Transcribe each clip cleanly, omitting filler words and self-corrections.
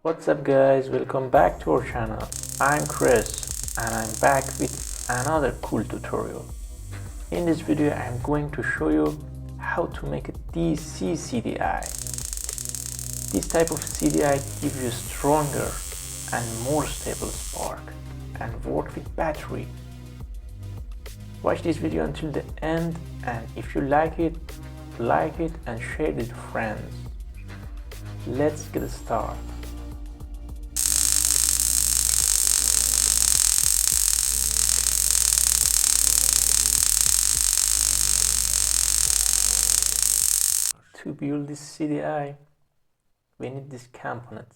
What's up guys, welcome back to our channel. I'm Chris and I'm back with another cool tutorial. In this video I'm going to show you how to make a DC CDI. This type of CDI gives you stronger and more stable spark and work with battery. Watch this video until the end, and if you like it and share it with friends. Let's get started. To build this CDI, we need these components.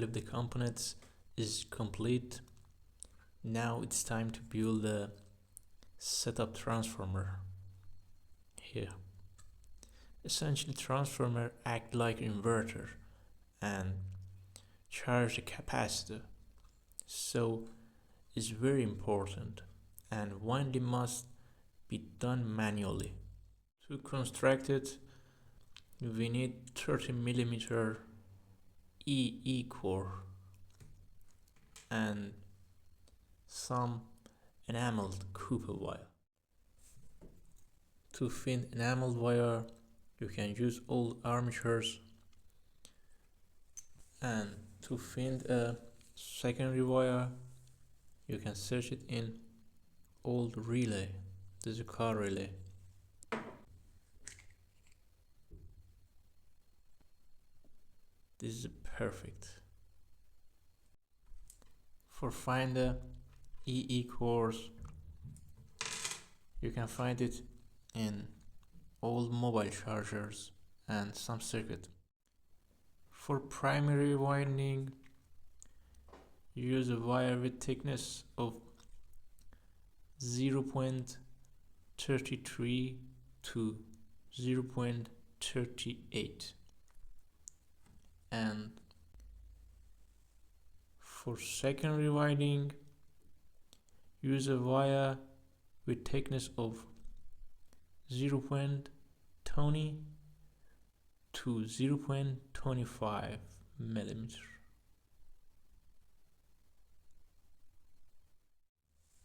of the components is complete. Now it's time to build a setup transformer here. Essentially, transformer act like inverter and charge the capacitor, so it's very important and winding must be done manually. To construct it, we need 30mm EE core and some enameled copper wire. To fit enameled wire, you can use old armatures, and to find a secondary wire, you can search it in old relay. This is a car relay. This is perfect. For find the EE cores, you can find it in old mobile chargers and some circuit. For primary winding, use a wire with thickness of 0.33 to 0.38, and for secondary winding, use a wire with thickness of 0.20 to 0.25 millimeter.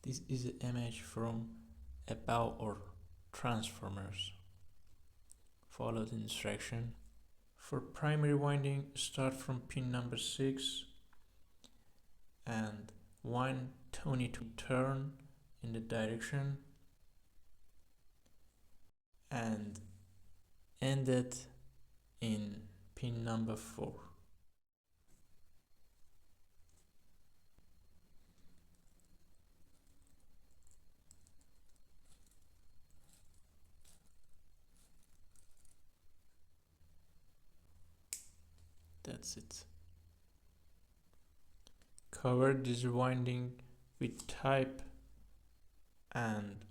This is an image from about our transformers. Follow the instruction. For primary winding, start from pin number 6 and wind 22 turn in the direction and end it in pin number 4. That's it. Cover this winding with tape and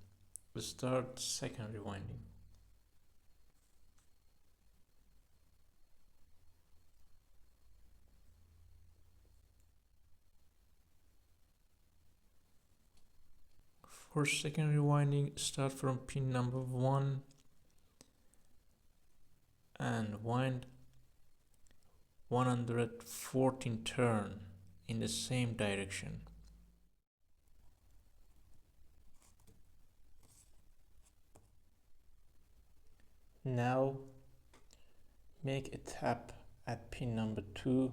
start secondary winding. For secondary winding, start from pin number 1 and wind 114 turn in the same direction. Now make a tap at pin number 2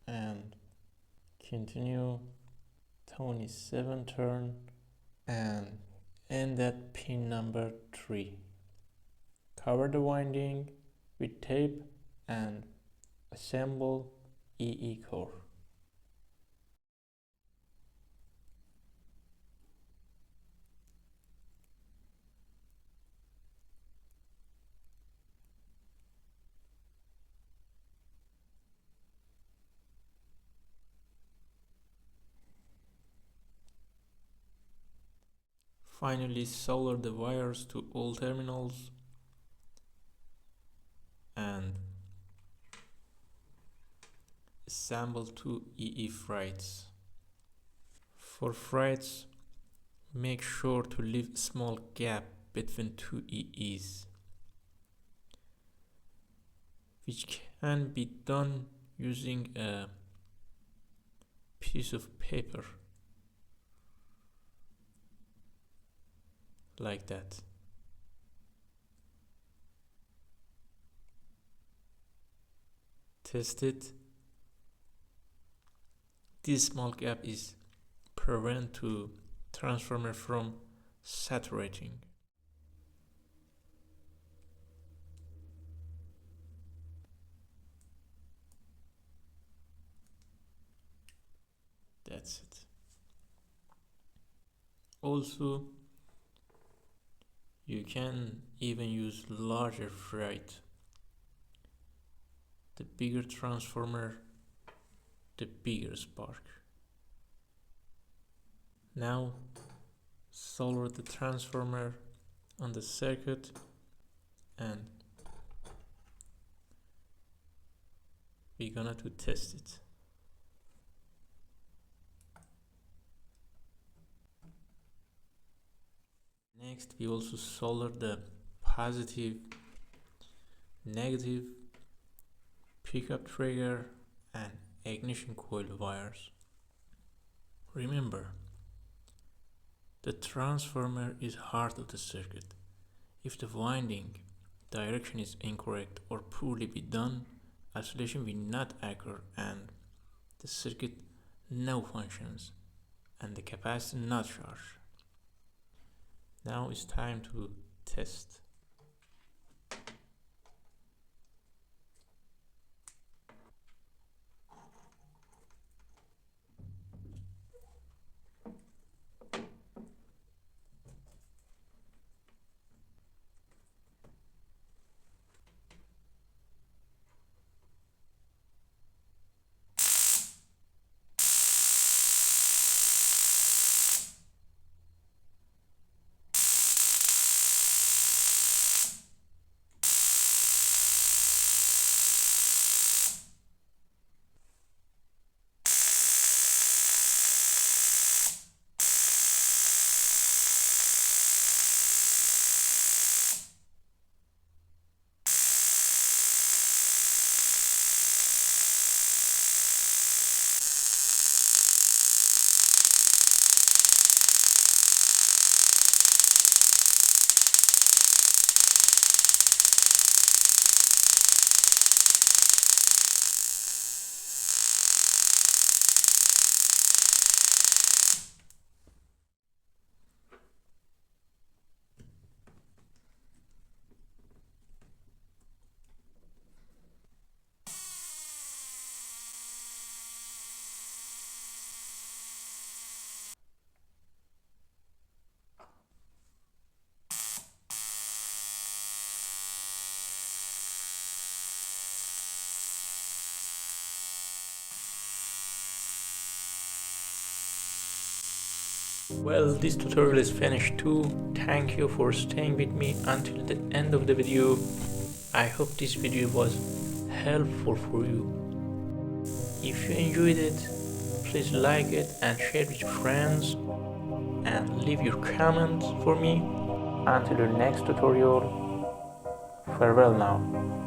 and continue 27 turn and end at pin number 3. Cover the winding with tape and assemble EE core. Finally, solder the wires to all terminals and assemble 2 EE freights. For freights, make sure to leave a small gap between 2 EEs, which can be done using a piece of paper like that. Test it. This small gap is prevent to transformer from saturating. That's it. Also, You can even use larger ferrite. The bigger transformer, the bigger spark. Now solder the transformer on the circuit and we're gonna test it. Next, we also solder the positive, negative, pickup trigger and ignition coil wires. Remember, the transformer is heart of the circuit. If the winding direction is incorrect or poorly be done, isolation will not occur and the circuit no functions and the capacitor not charged. Now it's time to test. Well, this tutorial is finished too. Thank you for staying with me until the end of the video. I hope this video was helpful for you. If you enjoyed it, please like it and share it with your friends and leave your comments for me. Until the next tutorial, farewell now.